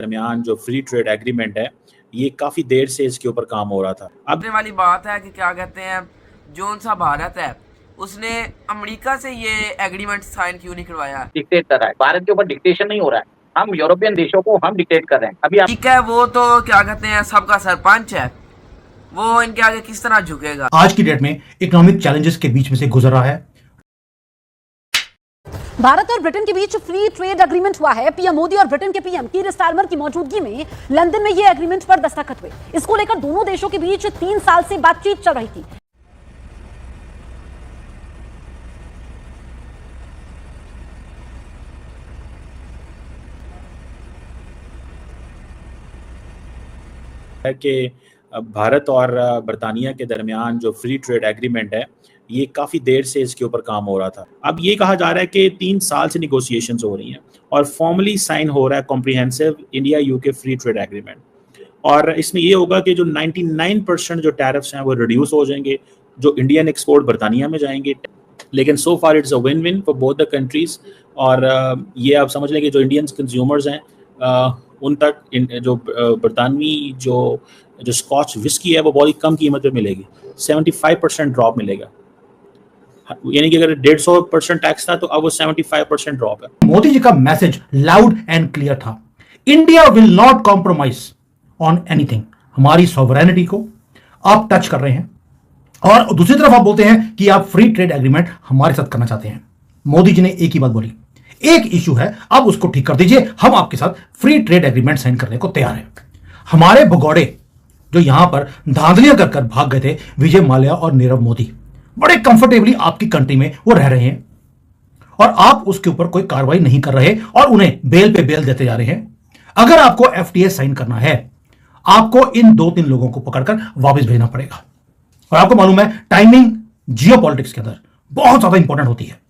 दरमियान जो free trade agreement है, ये काफ़ी देर से इसके ऊपर काम हो रहा था। अब वाली बात है कि क्या कहते हैं, जोन सा भारत है उसने अमेरिका से ये एग्रीमेंट साइन क्यों नहीं करवाया? डिक्टेट कर रहा है, भारत के ऊपर डिक्टेशन नहीं हो रहा है, हम यूरोपियन देशों को हम डिक्टेट कर रहे हैं। अभी ठीक है, वो तो क्या कहते हैं सबका सरपंच है, वो इनके आगे किस तरह झुकेगा? आज की डेट में इकोनॉमिक चैलेंजेस के बीच में से गुजर रहा है। भारत और ब्रिटेन के बीच फ्री ट्रेड एग्रीमेंट हुआ है। पीएम मोदी और ब्रिटेन के पीएम कीर स्टारमर की मौजूदगी में लंदन में यह एग्रीमेंट पर दस्तखत हुए। इसको लेकर दोनों देशों के बीच 3 साल से बातचीत चल रही थी। है कि भारत और बरतानिया के दरमियान जो फ्री ट्रेड एग्रीमेंट है, ये काफ़ी देर से इसके ऊपर काम हो रहा था। अब ये कहा जा रहा है कि 3 साल से निगोशिएशंस हो रही हैं और फॉर्मली साइन हो रहा है comprehensive India UK free trade agreement. और इसमें ये होगा कि जो 99% जो टैरिफ्स हैं वो रिड्यूस हो जाएंगे, जो इंडियन एक्सपोर्ट बरतानिया में जाएंगे। लेकिन so far it's a win win for both the countries. और ये आप समझ लें कि जो इंडियन कंज्यूमर्स हैं उन तक जो बरतानवी जो स्कॉच विस्की है वो बहुत ही कम कीमत पे मिलेगी। 75% ड्रॉप मिलेगा, यानी कि अगर 150% टैक्स था तो अब वो 75% ड्रॉप है। मोदी जी का मैसेज लाउड एंड क्लियर था, India will not compromise on anything. हमारी सॉवरेनिटी को आप टच कर रहे हैं और दूसरी तरफ आप बोलते हैं कि आप फ्री ट्रेड एग्रीमेंट हमारे साथ करना चाहते हैं। मोदी जी ने एक ही बात बोली, एक इशू है, अब उसको ठीक कर दीजिए, हम आपके साथ फ्री ट्रेड एग्रीमेंट साइन करने को तैयार हैं। हमारे भगौड़े जो यहां पर धांधलियां कर कर भाग गए थे, विजय माल्या और नीरव मोदी, बड़े कंफर्टेबली आपकी कंट्री में वो रह रहे हैं और आप उसके ऊपर कोई कार्रवाई नहीं कर रहे और उन्हें बेल पे बेल देते जा रहे हैं। अगर आपको एफटीए साइन करना है, आपको इन 2-3 लोगों को पकड़कर वापस भेजना पड़ेगा। और आपको मालूम है टाइमिंग जियोपॉलिटिक्स के अंदर बहुत ज्यादा इंपॉर्टेंट होती है।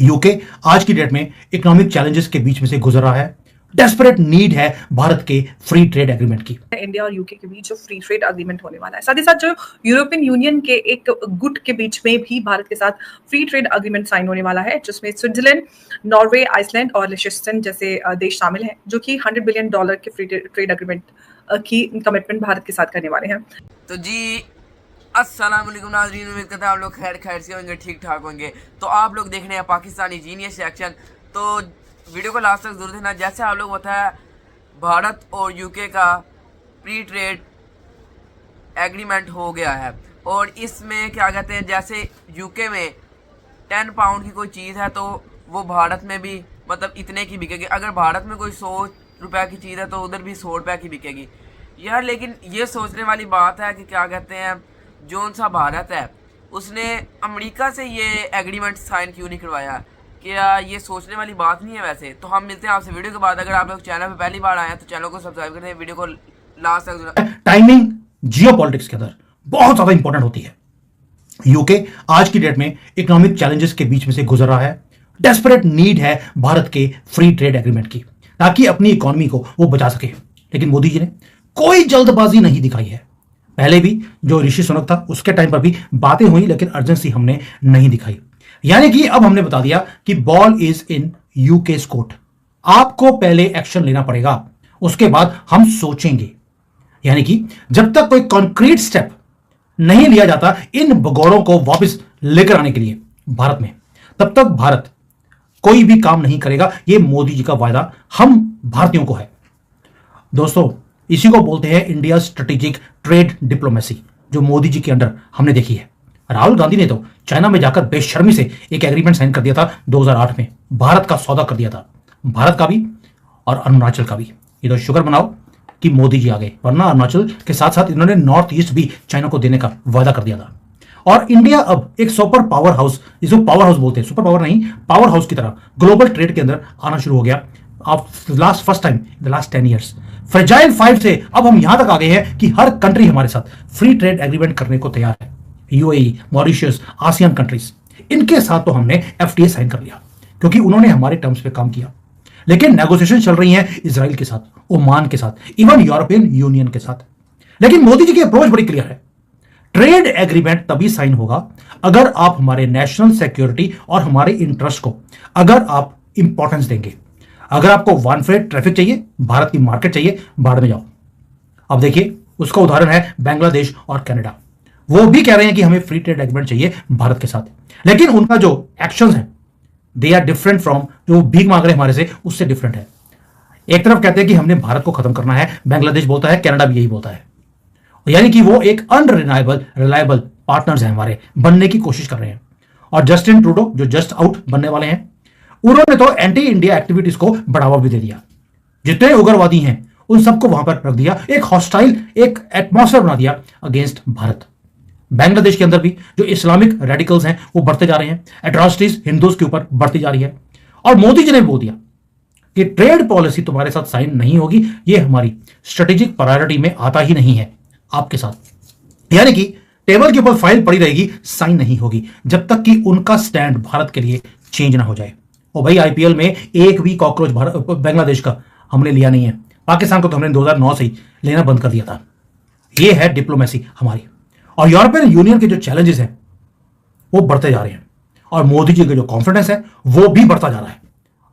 यूके आज की डेट में इकोनॉमिक चैलेंजेस के बीच में से गुजर रहा है, डेस्परेट नीड है भारत के फ्री ट्रेड एग्रीमेंट की। इंडिया और यूके के बीच जो फ्री ट्रेड एग्रीमेंट होने वाला है, साथ ही साथ जो यूरोपियन यूनियन के एक गुट के बीच में भी भारत के साथ फ्री ट्रेड एग्रीमेंट साइन होने वाला है, जिसमें स्विट्जरलैंड, नॉर्वे, आइसलैंड और लिechtenstein जैसे देश शामिल हैं, जो कि $100 बिलियन के फ्री ट्रेड एग्रीमेंट की कमिटमेंट भारत के साथ करने वाले हैं। तो जी अस्सलाम वालेकुम नाज़रीन, उम्मीद करता है आप लोग खैर से होंगे, ठीक ठाक होंगे। तो आप लोग देख रहे हैं पाकिस्तानी जीनियस एक्शन। तो वीडियो को लास्ट तक जरूर देखना। जैसे आप लोग पता है भारत और यूके का फ्री ट्रेड एग्रीमेंट हो गया है और इसमें क्या कहते हैं, जैसे यूके में 10 पाउंड की कोई चीज़ है तो वो भारत में भी मतलब इतने की बिकेगी। अगर भारत में कोई 100 रुपये की चीज़ है तो उधर भी 100 रुपये की बिकेगी यार। लेकिन ये सोचने वाली बात है कि क्या कहते हैं, जोन सा भारत है उसने अमेरिका से ये एग्रीमेंट साइन क्यों नहीं करवाया? क्या ये सोचने वाली बात नहीं है? वैसे तो हम मिलते हैं आपसे वीडियो के बाद। अगर आप लोग चैनल पे पहली बार आए हैं तो चैनल को सब्सक्राइब कर दें, वीडियो को लास्ट तक। टाइमिंग जियोपॉलिटिक्स के अंदर बहुत ज्यादा इंपॉर्टेंट होती है। यूके आज की डेट में इकोनॉमिक चैलेंजेस के बीच में से गुजर रहा है, डेस्परेट नीड है भारत के फ्री ट्रेड एग्रीमेंट की, ताकि अपनी इकोनॉमी को वो बचा सके। लेकिन मोदी जी ने कोई जल्दबाजी नहीं दिखाई है। पहले भी जो ऋषि सुनक था उसके टाइम पर भी बातें हुई, लेकिन अर्जेंसी हमने नहीं दिखाई। यानी कि अब हमने बता दिया कि ball is in UK's court. आपको पहले एक्शन लेना पड़ेगा, उसके बाद हम सोचेंगे। यानी कि जब तक कोई कॉन्क्रीट स्टेप नहीं लिया जाता इन भगौड़ों को वापस लेकर आने के लिए भारत में, तब तक भारत कोई भी काम नहीं करेगा। यह मोदी जी का वायदा हम भारतीयों को है। दोस्तों, इसी को बोलते हैं इंडिया स्ट्रेटेजिक ट्रेड डिप्लोमेसी, जो मोदी जी के अंडर हमने देखी है। राहुल गांधी ने तो चाइना में जाकर बेशर्मी से एक एग्रीमेंट साइन कर दिया था 2008 में, भारत का सौदा कर दिया था, भारत का भी और अरुणाचल का भी। ये तो शुक्र मनाओ कि मोदी जी आ गए, वरना अरुणाचल के साथ साथ इन्होंने नॉर्थ ईस्ट भी चाइना को देने का वादा कर दिया था। और इंडिया अब एक सुपर पावर हाउस, जिसको पावर हाउस बोलते हैं, सुपर पावर नहीं, पावर हाउस की तरह ग्लोबल ट्रेड के अंदर आना शुरू हो गया। First time in the last 10 years fragile 5 से अब हम यहां तक आ गए हैं कि हर कंट्री हमारे साथ फ्री ट्रेड एग्रीमेंट करने को तैयार है। यूएई, मॉरिशस, आसियान कंट्रीज, इनके साथ तो हमने एफटीए साइन कर लिया क्योंकि उन्होंने हमारे टर्म्स पे काम किया। लेकिन नेगोशिएशन चल रही है इजराइल के साथ, ओमान के साथ, इवन यूरोपियन यूनियन के साथ। लेकिन मोदी जी की अप्रोच बड़ी क्लियर है, ट्रेड एग्रीमेंट तभी साइन होगा अगर आप हमारे नेशनल सिक्योरिटी और हमारे इंटरेस्ट को अगर आप इंपॉर्टेंस देंगे, अगर आपको वन वे ट्रैफिक चाहिए, भारत की मार्केट चाहिए, बाहर में जाओ। अब देखिए उसका उदाहरण है बांग्लादेश और कनाडा। वो भी कह रहे हैं कि हमें फ्री ट्रेड एग्रीमेंट चाहिए भारत के साथ, लेकिन उनका जो एक्शंस है दे आर डिफरेंट फ्रॉम जो भीख मांग रहे हमारे से, उससे डिफरेंट है। एक तरफ कहते हैं कि हमने भारत को खत्म करना है, बांग्लादेश बोलता है, कनाडा भी यही बोलता है, यानी कि वो एक रिलायबल पार्टनर्स हैं हमारे, बनने की कोशिश कर रहे हैं। और जस्टिन ट्रूडो जो जस्ट आउट बनने वाले हैं, उन्होंने तो एंटी इंडिया एक्टिविटीज को बढ़ावा भी दे दिया। जितने उग्रवादी हैं उन सबको वहां पर रख दिया, एक हॉस्टाइल एक एटमॉस्फेयर बना दिया अगेंस्ट भारत। बांग्लादेश के अंदर भी जो इस्लामिक रेडिकल्स हैं वो बढ़ते जा रहे हैं, एट्रॉसिटीज हिंदुओं के ऊपर बढ़ती जा रही है। और मोदी जी ने बोल दिया कि ट्रेड पॉलिसी तुम्हारे साथ साइन नहीं होगी, ये हमारी स्ट्रेटेजिक प्रायोरिटी में आता ही नहीं है आपके साथ। यानी कि टेबल के ऊपर फाइल पड़ी रहेगी, साइन नहीं होगी जब तक कि उनका स्टैंड भारत के लिए चेंज ना हो जाए। और भाई आईपीएल में एक भी कॉकरोच बांग्लादेश का हमने लिया नहीं है, पाकिस्तान को तो हमने 2009 से ही लेना बंद कर दिया था। ये है डिप्लोमेसी हमारी। और यूरोपियन यूनियन के जो चैलेंजेस हैं वो बढ़ते जा रहे हैं, और मोदी जी का जो कॉन्फिडेंस है वो भी बढ़ता जा रहा है।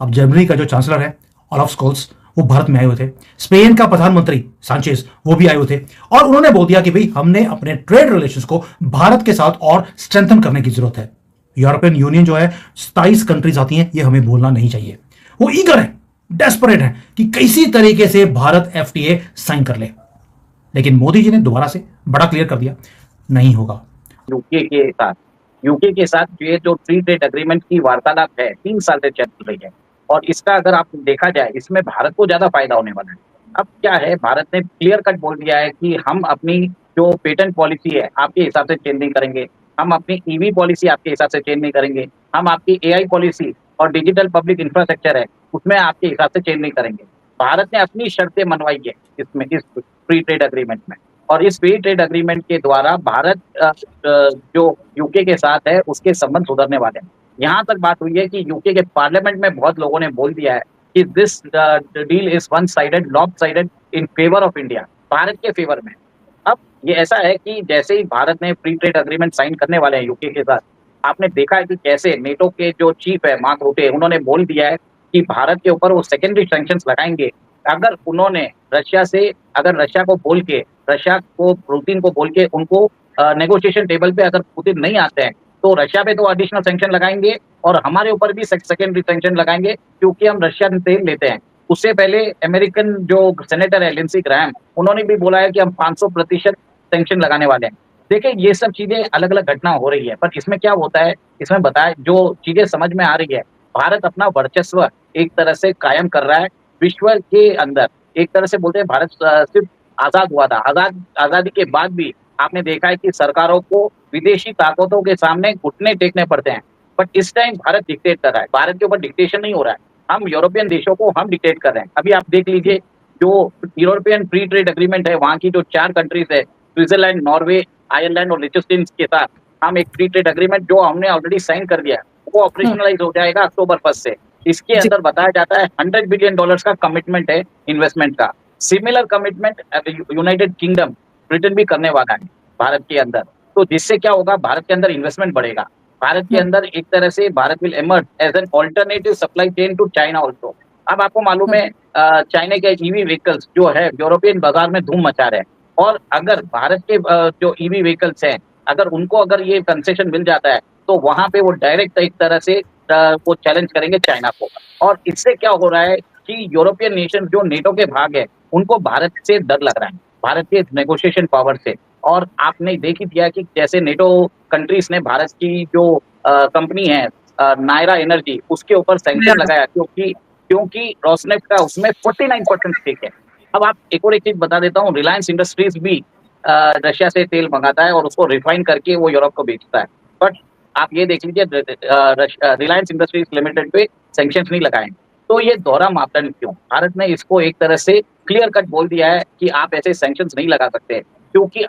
अब जर्मनी का जो चांसलर है ओलाफ स्कोल्स वो भारत में आए हुए थे, स्पेन का प्रधानमंत्री सांचेज वो भी आए हुए थे, और उन्होंने बोल दिया कि भाई हमने अपने ट्रेड रिलेशंस को भारत के साथ और स्ट्रेंथन करने की जरूरत है। यूरोपियन यूनियन जो है 27 कंट्रीज आती हैं, ये हमें भूलना नहीं चाहिए। वो ईगर है, डेस्परेट है कि किसी तरीके से भारत एफटीए साइन कर ले, लेकिन मोदी जी ने दोबारा से बड़ा क्लियर कर दिया, नहीं होगा। यूके के साथ ये जो फ्री ट्रेड एग्रीमेंट की वार्तालाप है 3 साल से चल रही है, और इसका अगर आप देखा जाए इसमें भारत को ज्यादा फायदा होने वाला है। अब क्या है, भारत ने क्लियर कट बोल दिया है कि हम अपनी जो पेटेंट पॉलिसी है आपके हिसाब से चेंज नहीं करेंगे, हम अपनी ईवी पॉलिसी आपके हिसाब से चेंज नहीं करेंगे, हम आपकी एआई पॉलिसी और डिजिटल पब्लिक इंफ्रास्ट्रक्चर है उसमें आपके हिसाब से चेंज नहीं करेंगे। भारत ने अपनी शर्तें मनवाई है इसमें, इस फ्री ट्रेड एग्रीमेंट में, और इस फ्री ट्रेड एग्रीमेंट के द्वारा भारत जो यूके के साथ है उसके संबंध सुधरने वाले हैं। यहाँ तक बात हुई है कि यूके के पार्लियामेंट में बहुत लोगों ने बोल दिया है कि this deal is one sided, lop sided in favour of India, Bharat के फेवर में। अब ये ऐसा है कि जैसे ही भारत ने फ्री ट्रेड एग्रीमेंट साइन करने वाले हैं यूके के साथ, आपने देखा है कि कैसे नेटो के जो चीफ है मार्क रूटे, उन्होंने बोल दिया है कि भारत के ऊपर वो सेकेंडरी सैंक्शंस लगाएंगे अगर उन्होंने रशिया को बोल के, रशिया को पुतिन को बोल के उनको नेगोशिएशन टेबल पे अगर पुतिन नहीं आते हैं तो रशिया पे तो एडिशनल सैंक्शन लगाएंगे और हमारे ऊपर भी सेकेंडरी सैंक्शन लगाएंगे क्योंकि हम रशियन तेल लेते हैं। उससे पहले अमेरिकन जो सेनेटर है लिंडसे ग्रैहम, उन्होंने भी बोला है कि हम 500% सैंक्शन लगाने वाले हैं। देखिए ये सब चीजें अलग अलग घटना हो रही है, पर इसमें क्या होता है, इसमें बताया जो चीजें समझ में आ रही है, भारत अपना वर्चस्व एक तरह से कायम कर रहा है विश्व के अंदर। एक तरह से बोलते हैं भारत सिर्फ आजाद हुआ था, आजादी के बाद भी आपने देखा है कि सरकारों को विदेशी ताकतों के सामने घुटने टेकने पड़ते हैं, बट इस टाइम भारत डिक्टेट कर रहा है। भारत के ऊपर डिक्टेशन नहीं हो रहा है, हम यूरोपियन देशों को हम डिक्टेट कर रहे हैं। अभी आप देख लीजिए जो यूरोपियन फ्री ट्रेड एग्रीमेंट है, वहाँ की जो 4 कंट्रीज है, स्विट्जरलैंड, नॉर्वे, आयरलैंड और लिechtenstein के साथ हम एक फ्री ट्रेड एग्रीमेंट जो हमने ऑलरेडी साइन कर दिया, वो ऑपरेशनलाइज हो जाएगा अक्टूबर 1 से। इसके अंदर बताया जाता है $100 बिलियन का कमिटमेंट है इन्वेस्टमेंट का। Similar commitment United kingdom, Britain भी करने वाला है भारत के अंदर। तो जिससे क्या होगा, भारत के अंदर इन्वेस्टमेंट बढ़ेगा, भारत के अंदर एक तरह से Bharat will emerge as an alternative supply chain to China also. अब आपको मालूम है चाइना के ईवी व्हीकल्स जो है यूरोपियन बाजार में धूम मचा रहे हैं, और अगर भारत के जो ईवी व्हीकल्स हैं अगर उनको अगर ये कंसेशन मिल जाता है तो वहां पे वो डायरेक्ट एक तरह से वो चैलेंज करेंगे चाइना को। और इससे क्या हो रहा है कि यूरोपियन नेशन जो नेटो के भाग है उनको भारत से डर लग रहा है, भारत के नेगोशिएशन पावर से। और आपने देख ही दिया कि जैसे नेटो कंट्रीज ने भारत की जो कंपनी है नायरा एनर्जी, उसके ऊपर सैंक्शन लगाया क्योंकि रोसनेफ्ट का उसमें 49% स्टेक है। अब आप एक और एक चीज बता देता हूँ, रिलायंस इंडस्ट्रीज भी रशिया से तेल मंगाता है और उसको रिफाइन करके वो यूरोप को बेचता है। बट आप ये देख लीजिए रिलायंस इंडस्ट्रीज लिमिटेड पे सैंक्शंस नहीं लगाए। तो ये दोहरा मापदंड क्यों? भारत ने इसको एक तरह से क्लियर कट बोल दिया है कि आप ऐसे सैंक्शंस नहीं लगा सकते क्योंकि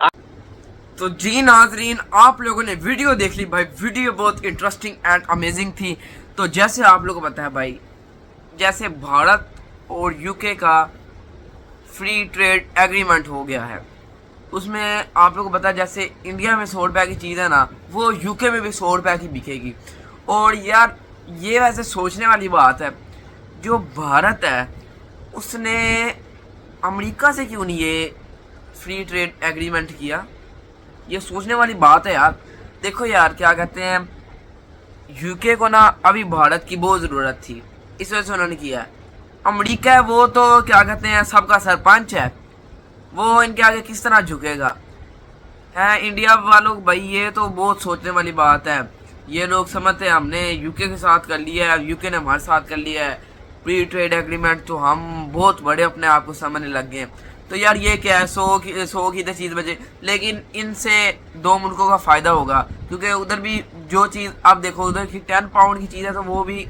तो जी नाजरीन, आप लोगों ने वीडियो देख ली भाई, वीडियो बहुत इंटरेस्टिंग एंड अमेजिंग थी। तो जैसे आप लोगों को पता है भाई, जैसे भारत और यूके का फ्री ट्रेड एग्रीमेंट हो गया है, उसमें आप लोगों को पता है जैसे इंडिया में 100 रुपये की चीज़ है ना, वो यूके में भी 100 रुपये की बिकेगी। और यार ये वैसे सोचने वाली बात है, जो भारत है उसने अमेरिका से क्यों नहीं ये फ्री ट्रेड एग्रीमेंट किया? ये सोचने वाली बात है यार। देखो यार, क्या कहते हैं, यूके को ना अभी भारत की बहुत ज़रूरत थी, इस वजह से उन्होंने किया है। अमेरिका है वो तो क्या कहते हैं सबका सरपंच है, वो इनके आगे किस तरह झुकेगा? है इंडिया वालों भाई, ये तो बहुत सोचने वाली बात है। ये लोग समझते हैं हमने यूके के साथ कर लिया है, यूके ने हमारे साथ कर लिया है फ्री ट्रेड एग्रीमेंट, तो हम बहुत बड़े अपने आप को समझने लग गए। तो यार ये क्या है, 100 की चीज़ बचे, लेकिन इनसे 2 मुल्कों का फ़ायदा होगा, क्योंकि उधर भी जो चीज़ आप देखो, उधर की 10 पाउंड की चीज़ है तो वो भी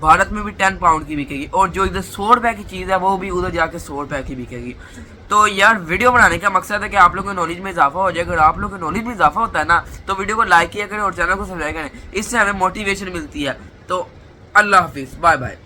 भारत में भी 10 पाउंड की बिकेगी, और जो इधर 100 रुपये की चीज़ है वो भी उधर जाके 100 रुपये की बिकेगी। तो यार वीडियो बनाने का मकसद है कि आप लोगों की नॉलेज में इजाफा हो जाए। अगर आप लोगों की नॉलेज में इजाफा होता है ना, तो वीडियो को लाइक किया करें और चैनल को सब्सक्राइब करें, इससे हमें मोटिवेशन मिलती है। तो अल्लाह हाफिज़, बाय बाय।